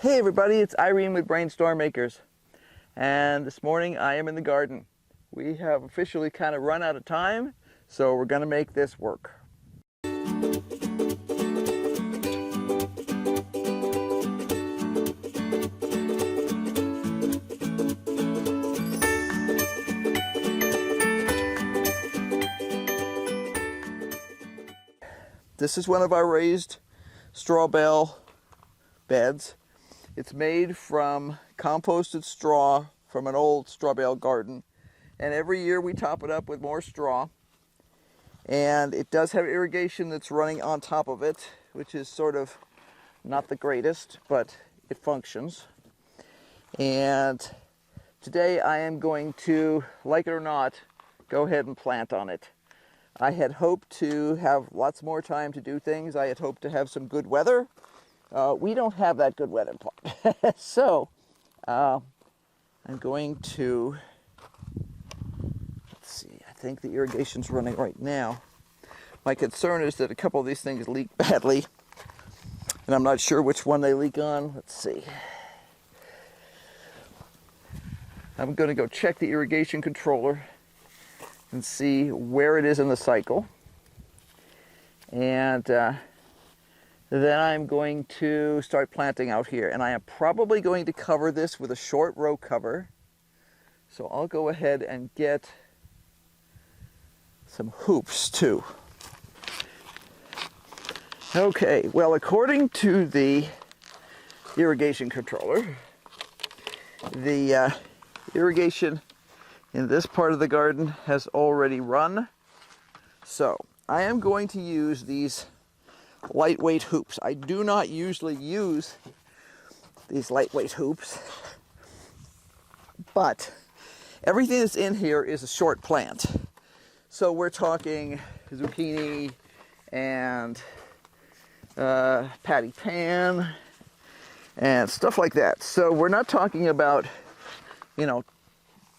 Hey everybody, it's Irene with BrainStormAcres, and this morning I am in the garden. We have officially kind of run out of time, so we're going to make this work. This is one of our raised straw bale beds. It's made from composted straw from an old straw bale garden, and every year we top it up with more straw, and it does have irrigation that's running on top of it, which is sort of not the greatest, but it functions. And today I am going to, like it or not, go ahead and plant on it. I had hoped to have lots more time to do things. I had hoped to have some good weather. We don't have that good weather part. So I'm going to, let's see, I think the irrigation's running right now. My concern is that a couple of these things leak badly, and I'm not sure which one they leak on. Let's see. I'm going to go check the irrigation controller and see where it is in the cycle. And then I'm going to start planting out here, and I am probably going to cover this with a short row cover. So I'll go ahead and get some hoops too. Okay, well, according to the irrigation controller, the irrigation in this part of the garden has already run. So I am going to use these lightweight hoops. I do not usually use these lightweight hoops, but everything that's in here is a short plant. So we're talking zucchini and patty pan and stuff like that. So we're not talking about, you know,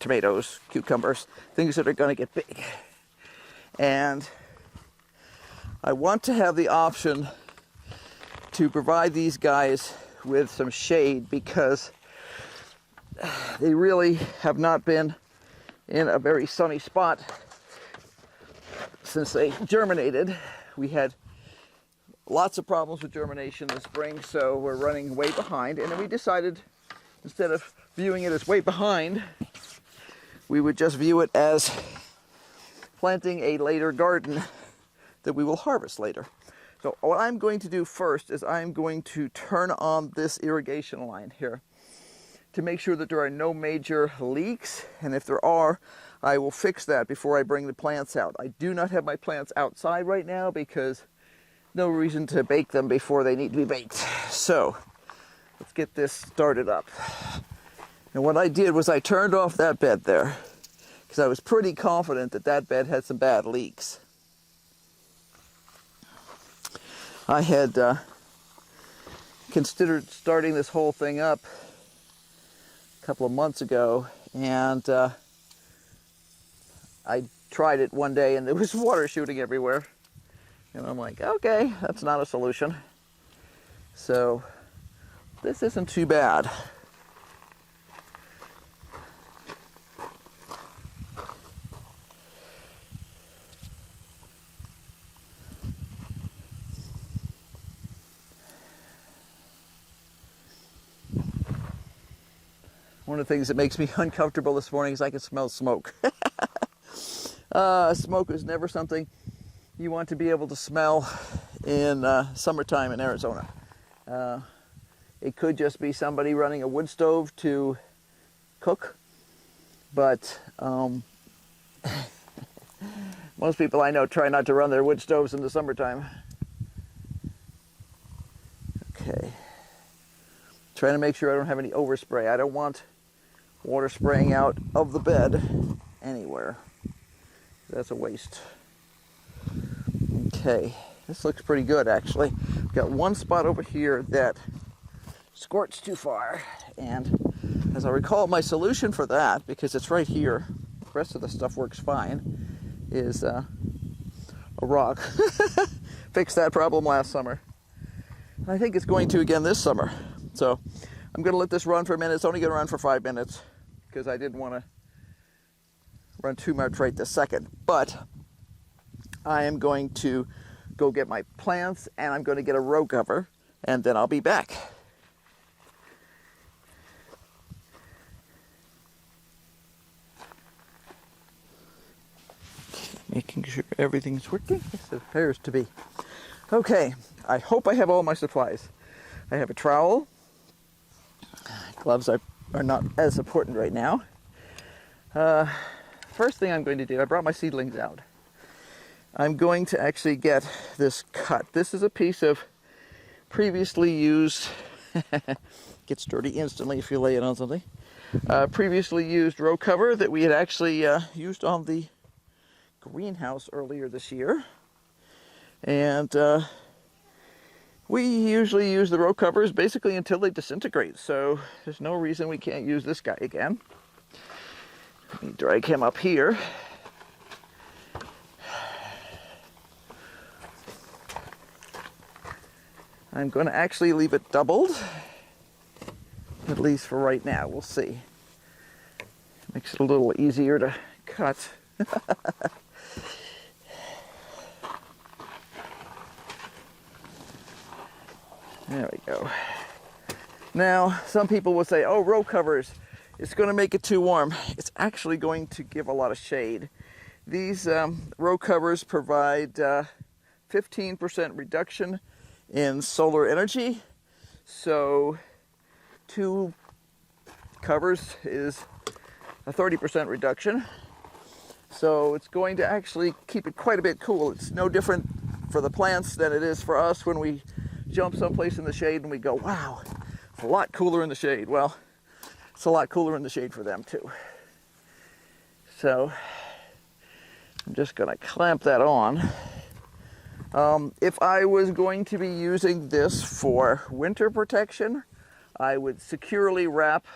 tomatoes, cucumbers, things that are going to get big. And I want to have the option to provide these guys with some shade, because they really have not been in a very sunny spot since they germinated. We had lots of problems with germination this spring, so we're running way behind. And then we decided, instead of viewing it as way behind, we would just view it as planting a later garden that we will harvest later. So what I'm going to do first is I'm going to turn on this irrigation line here to make sure that there are no major leaks, and if there are, I will fix that before I bring the plants out. I do not have my plants outside right now because no reason to bake them before they need to be baked. So let's get this started up. And what I did was I turned off that bed there because I was pretty confident that that bed had some bad leaks. I had considered starting this whole thing up a couple of months ago, and I tried it one day and there was water shooting everywhere. And I'm like, okay, that's not a solution. So this isn't too bad. One of the things that makes me uncomfortable this morning is I can smell smoke. Smoke is never something you want to be able to smell in summertime in Arizona. It could just be somebody running a wood stove to cook, but most people I know try not to run their wood stoves in the summertime. Okay. Trying to make sure I don't have any overspray. I don't want water spraying out of the bed anywhere. That's a waste. Okay, this looks pretty good actually. We've got one spot over here that squirts too far, and as I recall, my solution for that, because it's right here, the rest of the stuff works fine, is a rock. Fixed that problem last summer. I think it's going to again this summer. So I'm going to let this run for a minute. It's only going to run for 5 minutes because I didn't want to run too much right this second. But I am going to go get my plants, and I'm going to get a row cover, and then I'll be back. Making sure everything's working. Yes, it appears to be. Okay, I hope I have all my supplies. I have a trowel. Gloves are not as important right now. First thing I'm going to do, I brought my seedlings out. I'm going to actually get this cut. This is a piece of previously used, gets dirty instantly if you lay it on something, previously used row cover that we had actually used on the greenhouse earlier this year. And we usually use the row covers basically until they disintegrate, so there's no reason we can't use this guy again. Let me drag him up here. I'm going to actually leave it doubled, at least for right now. We'll see. Makes it a little easier to cut. There we go. Now, some people will say, oh, row covers, it's going to make it too warm. It's actually going to give a lot of shade. These row covers provide 15% reduction in solar energy. So 2 covers is a 30% reduction. So it's going to actually keep it quite a bit cool. It's no different for the plants than it is for us when we jump someplace in the shade and we go, wow, it's a lot cooler in the shade. Well, it's a lot cooler in the shade for them too. So I'm just going to clamp that on. If I was going to be using this for winter protection, I would securely wrap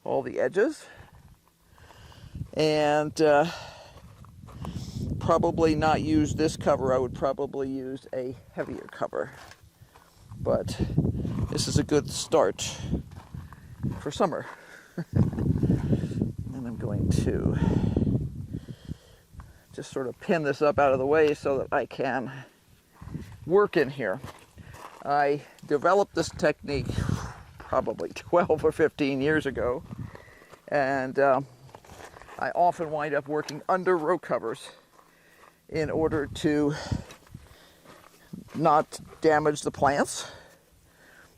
all the edges and probably not use this cover. I would probably use a heavier cover. But this is a good start for summer. And I'm going to just sort of pin this up out of the way so that I can work in here. I developed this technique probably 12 or 15 years ago, and I often wind up working under row covers in order to not damage the plants,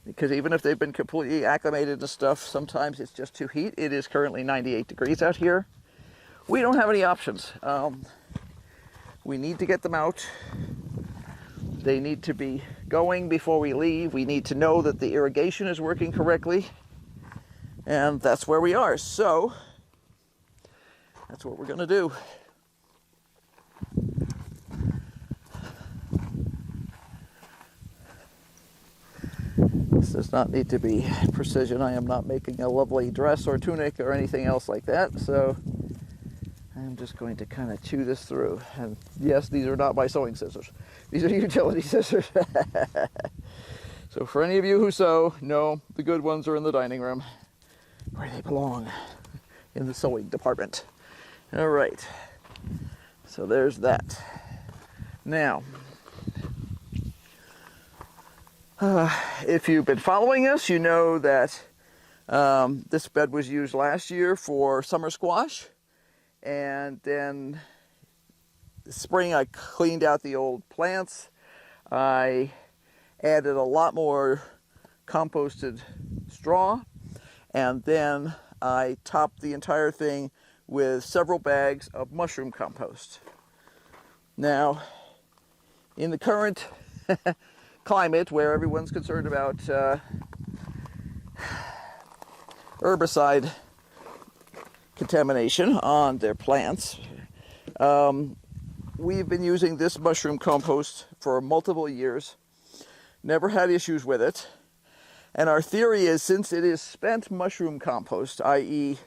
because even if they've been completely acclimated to stuff, sometimes it's just too heat. It is currently 98 degrees out here. We don't have any options. We need to get them out. They need to be going before we leave. We need to know that the irrigation is working correctly, and that's where we are. So that's what we're going to do. This does not need to be precision. I am not making a lovely dress or tunic or anything else like that, so I'm just going to kind of chew this through. And yes, these are not my sewing scissors. These are utility scissors. So for any of you who sew, no, the good ones are in the dining room, where they belong, in the sewing department. All right, so there's that. Now, if you've been following us, you know that this bed was used last year for summer squash, and then this spring I cleaned out the old plants. I added a lot more composted straw, and then I topped the entire thing with several bags of mushroom compost. Now, in the current climate where everyone's concerned about herbicide contamination on their plants, we've been using this mushroom compost for multiple years, never had issues with it, and our theory is, since it is spent mushroom compost, i.e.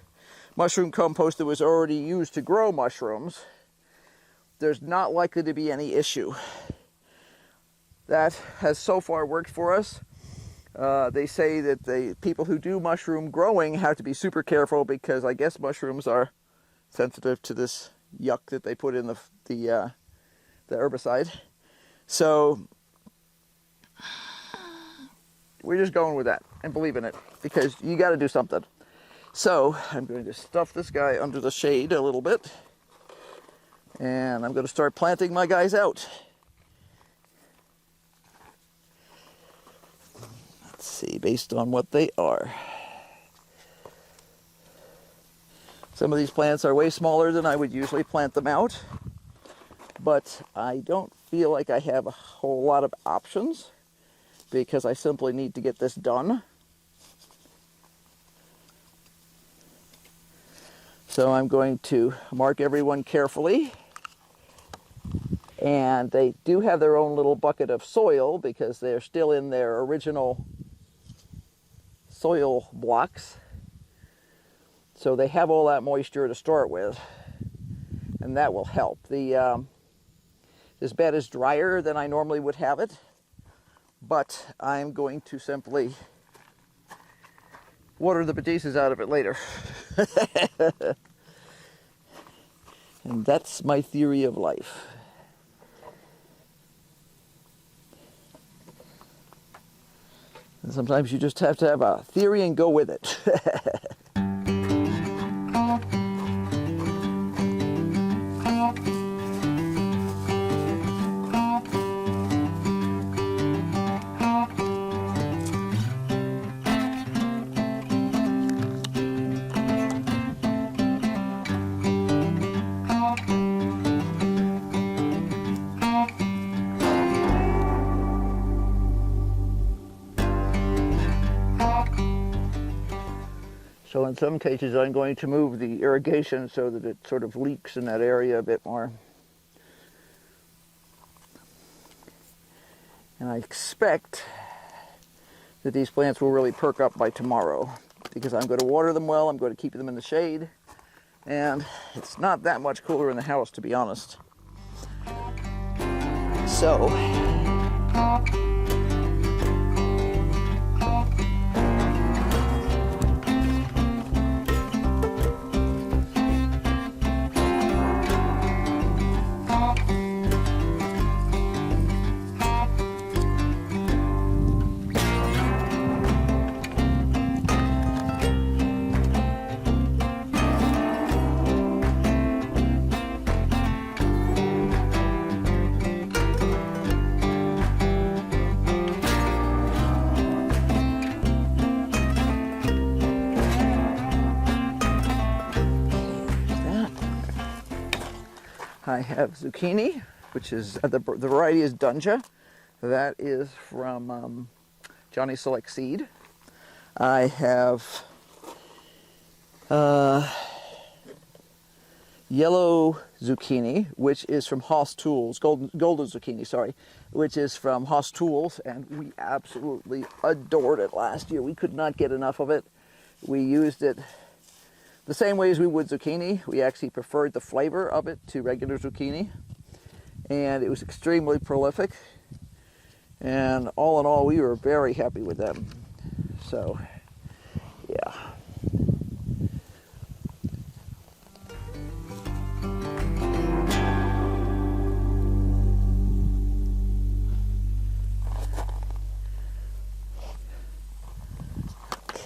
mushroom compost that was already used to grow mushrooms, there's not likely to be any issue. That has so far worked for us. They say that the people who do mushroom growing have to be super careful because I guess mushrooms are sensitive to this yuck that they put in the herbicide. So we're just going with that and believing it because you got to do something. So I'm going to stuff this guy under the shade a little bit, and I'm going to start planting my guys out. Let's see, based on what they are. Some of these plants are way smaller than I would usually plant them out, but I don't feel like I have a whole lot of options because I simply need to get this done. So I'm going to mark everyone carefully. And they do have their own little bucket of soil because they're still in their original soil blocks. So they have all that moisture to start with, and that will help. This bed is drier than I normally would have it, but I'm going to simply water the bejesus out of it later. And that's my theory of life. And sometimes you just have to have a theory and go with it. So in some cases I'm going to move the irrigation so that it sort of leaks in that area a bit more. And I expect that these plants will really perk up by tomorrow because I'm going to water them well, I'm going to keep them in the shade, and it's not that much cooler in the house, to be honest. So I have zucchini, which is, the variety is Dunja. That is from Johnny Select Seed. I have yellow zucchini, which is from Hoss Tools, golden zucchini, sorry, which is from Hoss Tools, and we absolutely adored it last year. We could not get enough of it. We used it the same way as we would zucchini. We actually preferred the flavor of it to regular zucchini, and it was extremely prolific, and all in all we were very happy with them. So yeah.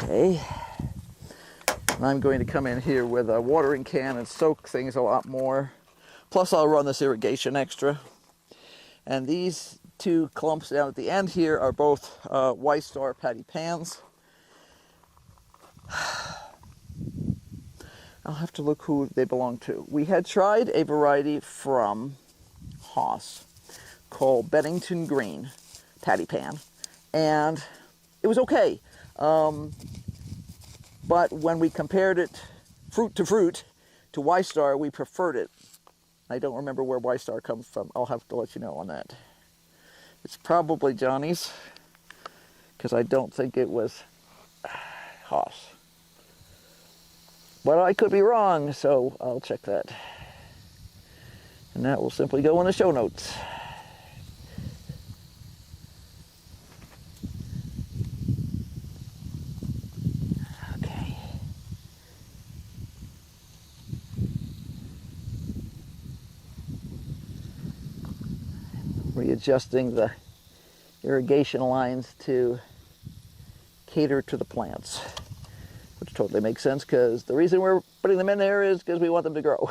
Okay. And I'm going to come in here with a watering can and soak things a lot more. Plus I'll run this irrigation extra. And these two clumps down at the end here are both White Star patty pans. I'll have to look who they belong to. We had tried a variety from Hoss called Bennington Green patty pan, and it was okay. But when we compared it fruit to White Star, we preferred it. I don't remember where White Star comes from. I'll have to let you know on that. It's probably Johnny's, because I don't think it was Hoss. But I could be wrong, so I'll check that. And that will simply go in the show notes. adjusting the irrigation lines to cater to the plants, which totally makes sense because the reason we're putting them in there is because we want them to grow.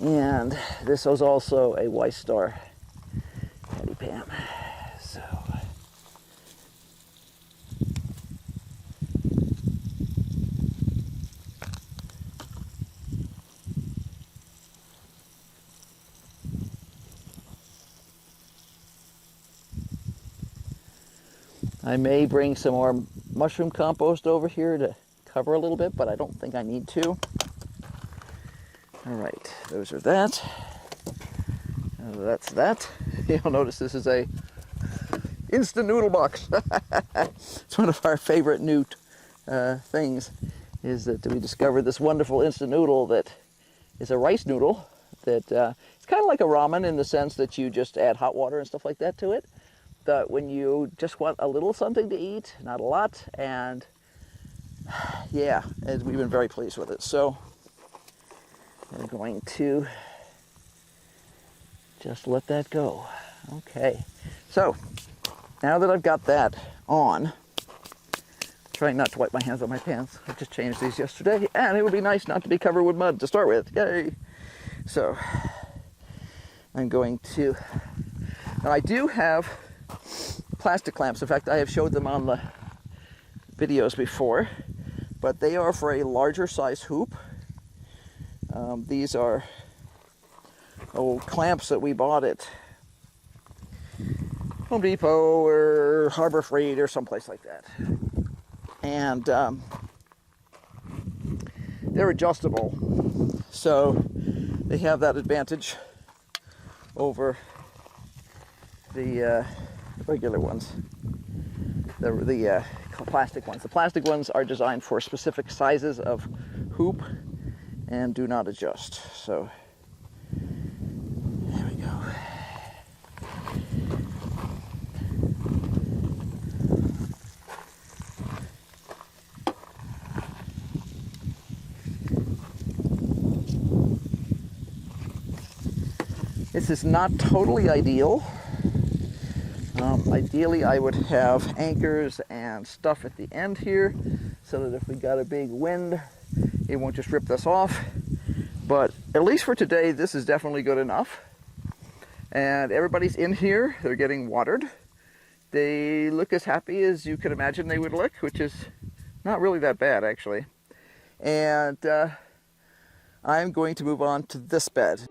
And this was also a White Star Patty Pam. So I may bring some more mushroom compost over here to cover a little bit, but I don't think I need to. All right, those are that. That's that. You'll notice this is a instant noodle box. It's one of our favorite new things, is that we discovered this wonderful instant noodle that is a rice noodle that it's kind of like a ramen in the sense that you just add hot water and stuff like that to it. But when you just want a little something to eat, not a lot, and yeah, we've been very pleased with it. So we're going to just let that go. Okay, so now that I've got that on, trying not to wipe my hands on my pants. I just changed these yesterday, and it would be nice not to be covered with mud to start with. Yay! So I'm going to, now I do have plastic clamps. In fact, I have showed them on the videos before, but they are for a larger size hoop. These are old clamps that we bought at Home Depot or Harbor Freight or someplace like that. And they're adjustable, so they have that advantage over the regular ones, the plastic ones. The plastic ones are designed for specific sizes of hoop and do not adjust. So there we go. This is not totally ideal. Ideally, I would have anchors and stuff at the end here so that if we got a big wind, it won't just rip this off. But at least for today, this is definitely good enough. And everybody's in here. They're getting watered. They look as happy as you could imagine they would look, which is not really that bad, actually. And I'm going to move on to this bed.